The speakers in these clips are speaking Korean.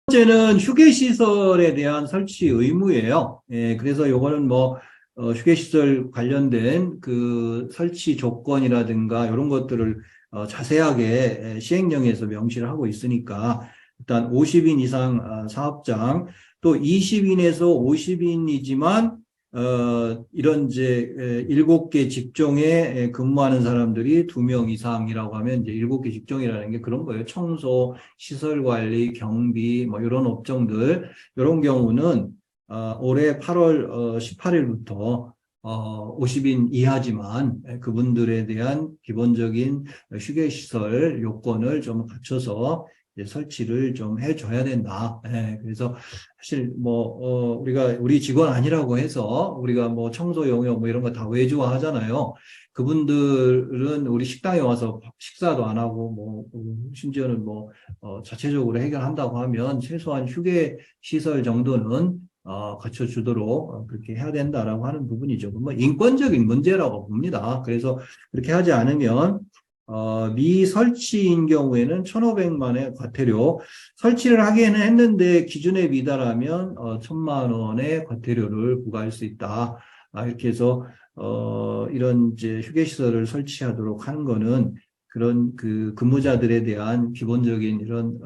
번째는 휴게시설에 대한 설치 의무예요. 예, 그래서 요거는 뭐, 휴게시설 관련된 그 설치 조건이라든가 이런 것들을 자세하게 시행령에서 명시를 하고 있으니까 일단 50인 이상 사업장 또 20인에서 50인이지만 이런 이제 7개 직종에 근무하는 사람들이 2명 이상이라고 하면 이제 7개 직종이라는 게 그런 거예요. 청소, 시설 관리, 경비, 뭐 이런 업종들, 이런 경우는 올해 8월 18일부터 50인 이하지만 그분들에 대한 기본적인 휴게시설 요건을 좀 갖춰서 이제 설치를 좀 해줘야 된다. 예, 그래서 사실 뭐 우리 직원 아니라고 해서 우리가 뭐 청소 용역 뭐 이런 거 다 외주화 하잖아요. 그분들은 우리 식당에 와서 식사도 안 하고 뭐 심지어는 뭐 자체적으로 해결한다고 하면 최소한 휴게 시설 정도는 갖춰주도록 그렇게 해야 된다라고 하는 부분이죠. 뭐 인권적인 문제라고 봅니다. 그래서 그렇게 하지 않으면 미설치인 경우에는 1,500만의 과태료, 설치를 하기에는 했는데 기준에 미달하면 1,000만 원의 과태료를 부과할 수 있다. 이렇게 해서 이런 이제 휴게시설을 설치하도록 하는 거는 그런 그 근무자들에 대한 기본적인 이런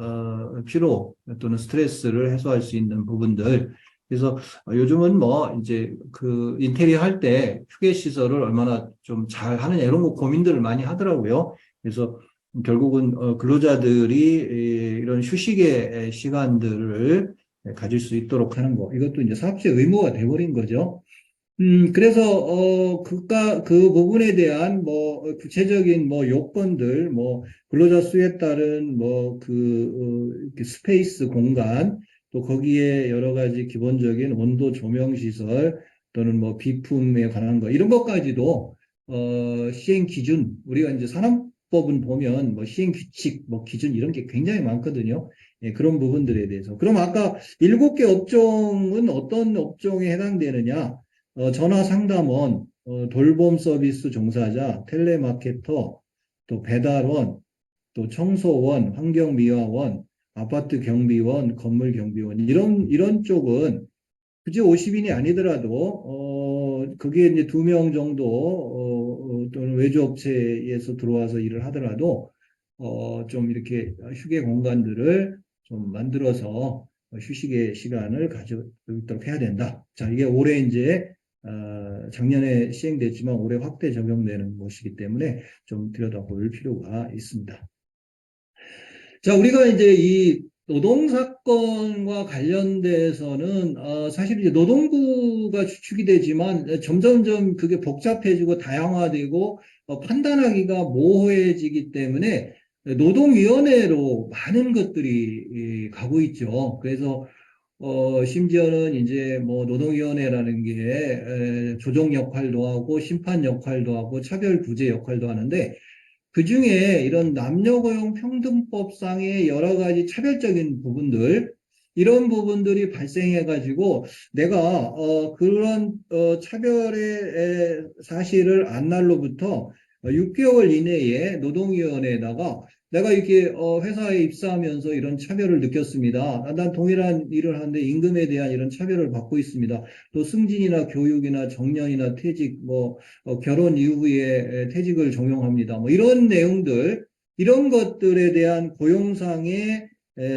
피로 또는 스트레스를 해소할 수 있는 부분들. 그래서 요즘은 뭐 이제 그 인테리어 할 때 휴게 시설을 얼마나 좀 잘 하느냐 이런 거 고민들을 많이 하더라고요. 그래서 결국은 근로자들이 이런 휴식의 시간들을 가질 수 있도록 하는 거. 이것도 이제 사업주의 의무가 돼버린 거죠. 그래서, 그 부분에 대한, 뭐, 구체적인, 뭐, 요건들, 뭐, 근로자 수에 따른, 뭐, 이렇게 스페이스 공간, 또 거기에 여러 가지 기본적인 온도 조명 시설, 또는 뭐, 비품에 관한 거, 이런 것까지도, 시행 기준, 우리가 이제 산업법은 보면, 뭐, 시행 규칙, 뭐, 기준, 이런 게 굉장히 많거든요. 예, 그런 부분들에 대해서. 그럼 아까 7개 업종은 어떤 업종에 해당되느냐? 전화 상담원, 돌봄 서비스 종사자, 텔레마케터, 또 배달원, 또 청소원, 환경미화원, 아파트 경비원, 건물 경비원, 이런 쪽은 굳이 50인이 아니더라도, 거기에 이제 2명 정도, 또는 외주업체에서 들어와서 일을 하더라도, 좀 이렇게 휴게 공간들을 좀 만들어서 휴식의 시간을 가져도록 해야 된다. 자, 이게 올해 이제, 작년에 시행됐지만 올해 확대 적용되는 것이기 때문에 좀 들여다볼 필요가 있습니다. 자, 우리가 이제 이 노동사건과 관련돼서는, 사실 이제 노동부가 주축이 되지만 점점점 그게 복잡해지고 다양화되고, 판단하기가 모호해지기 때문에 노동위원회로 많은 것들이 가고 있죠. 그래서, 심지어는 이제 뭐 노동위원회라는 게 조정 역할도 하고 심판 역할도 하고 차별 구제 역할도 하는데 그 중에 이런 남녀고용평등법상의 여러 가지 차별적인 부분들, 이런 부분들이 발생해가지고 내가 그런 차별의 사실을 안 날로부터 6개월 이내에 노동위원회에다가 내가 이렇게 회사에 입사하면서 이런 차별을 느꼈습니다. 난 동일한 일을 하는데 임금에 대한 이런 차별을 받고 있습니다. 또 승진이나 교육이나 정년이나 퇴직, 뭐 결혼 이후에 퇴직을 종용합니다. 뭐 이런 내용들, 이런 것들에 대한 고용상의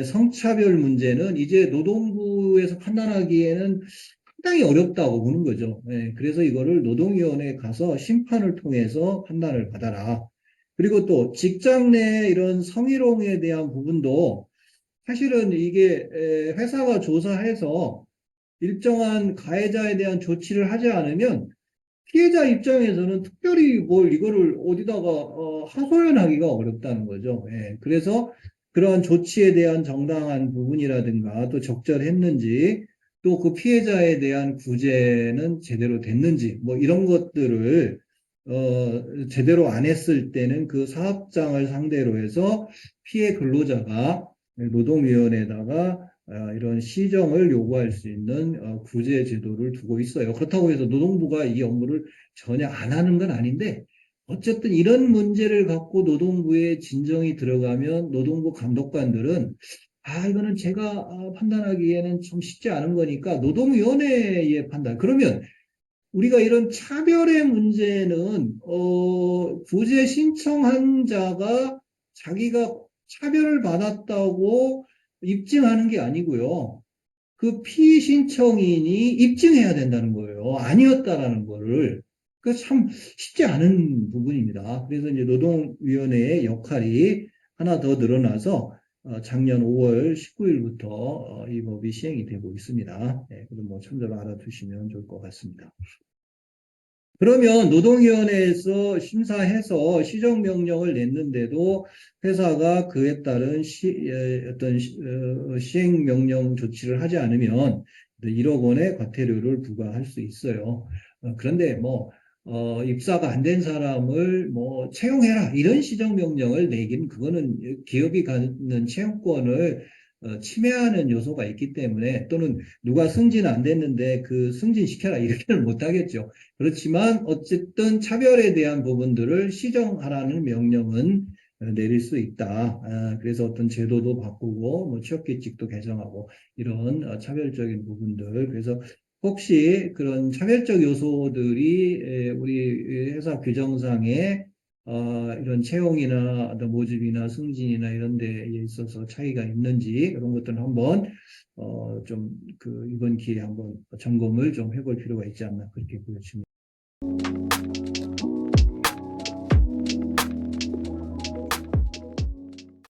성차별 문제는 이제 노동부에서 판단하기에는 상당히 어렵다고 보는 거죠. 예, 그래서 이거를 노동위원회에 가서 심판을 통해서 판단을 받아라. 그리고 또 직장 내 이런 성희롱에 대한 부분도 사실은 이게 회사가 조사해서 일정한 가해자에 대한 조치를 하지 않으면 피해자 입장에서는 특별히 뭘 이거를 어디다가 하소연하기가 어렵다는 거죠. 예, 그래서 그러한 조치에 대한 정당한 부분이라든가 또 적절했는지 또 그 피해자에 대한 구제는 제대로 됐는지 뭐 이런 것들을 제대로 안 했을 때는 그 사업장을 상대로 해서 피해 근로자가 노동위원회에다가 이런 시정을 요구할 수 있는 구제 제도를 두고 있어요. 그렇다고 해서 노동부가 이 업무를 전혀 안 하는 건 아닌데 어쨌든 이런 문제를 갖고 노동부에 진정이 들어가면 노동부 감독관들은 이거는 제가 판단하기에는 좀 쉽지 않은 거니까 노동위원회의 판단. 그러면 우리가 이런 차별의 문제는 구제 신청한 자가 자기가 차별을 받았다고 입증하는 게 아니고요. 그 피신청인이 입증해야 된다는 거예요. 아니었다라는 거를. 그 참 쉽지 않은 부분입니다. 그래서 이제 노동위원회의 역할이 하나 더 늘어나서 작년 5월 19일부터 이 법이 시행이 되고 있습니다. 네, 그래서 뭐 참조를 알아두시면 좋을 것 같습니다. 그러면 노동위원회에서 심사해서 시정명령을 냈는데도 회사가 그에 따른 어떤 시행명령 조치를 하지 않으면 1억 원의 과태료를 부과할 수 있어요. 그런데 입사가 안 된 사람을 채용해라 이런 시정명령을 내긴 그거는 기업이 갖는 채용권을 침해하는 요소가 있기 때문에 또는 누가 승진 안 됐는데 그 승진시켜라 이렇게는 못하겠죠. 그렇지만 어쨌든 차별에 대한 부분들을 시정하라는 명령은 내릴 수 있다. 그래서 어떤 제도도 바꾸고 취업규칙도 개정하고 이런 차별적인 부분들. 그래서 혹시 그런 차별적 요소들이 우리 회사 규정상에 이런 채용이나 어떤 모집이나 승진이나 이런 데에 있어서 차이가 있는지 이런 것들은 한번 좀 이번 기회에 한번 점검을 좀 해볼 필요가 있지 않나 그렇게 보여집니다.